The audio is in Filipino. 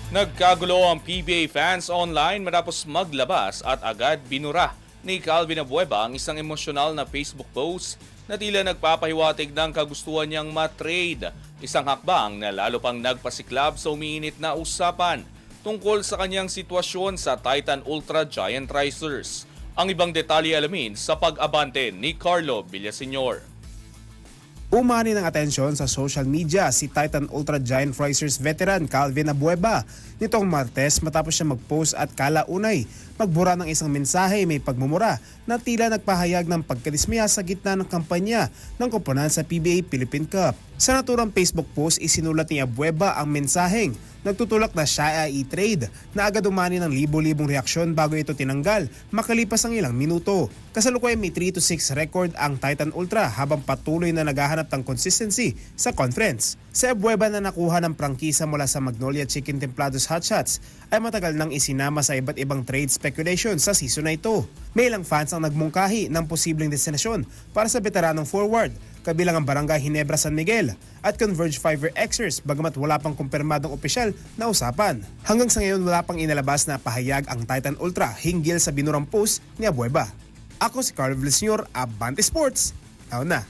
Nagkagulo ang PBA fans online matapos maglabas at agad binura ni Calvin Abueva ang isang emosyonal na Facebook post na tila nagpapahiwatig ng kagustuhan niyang matrade. Isang hakbang na lalo pang nagpasiklab sa umiinit na usapan tungkol sa kanyang sitwasyon sa Titan Ultra Giant Racers. Ang ibang detalye alamin sa pag-abante ni Carlo Villaseñor. Umani ng atensyon sa social media si Titan Ultra Giant Racers veteran Calvin Abueva nitong Martes matapos siya mag-post at kalaunay magbura ng isang mensahe may pagmumura na tila nagpahayag ng pagkadismaya sa gitna ng kampanya ng koponan sa PBA Philippine Cup. Sa naturang Facebook post isinulat ni Abueva ang mensaheng nagtutulak na siya ay i-trade na agad umani ng libo-libong reaksyon bago ito tinanggal makalipas ang ilang minuto. Kasalukuyan may 3-6 record ang Titan Ultra habang patuloy na naghahanap ng consistency sa conference. Si Abueva na nakuha ng prangkisa mula sa Magnolia Chicken Templados Hotshots ay matagal nang isinama sa iba't ibang trade speculation sa season na ito. May ilang fans ang nagmungkahi ng posibleng destinasyon para sa veteranong forward kabilang ang Barangay Ginebra San Miguel at Converge Fiverr Xers bagamat wala pang kumpirmadong opisyal na usapan. Hanggang sa ngayon wala pang inalabas na pahayag ang Titan Ultra hinggil sa binurang post ni Abueva. Ako si Carlo Villaseñor, Abante Sports. Taon na!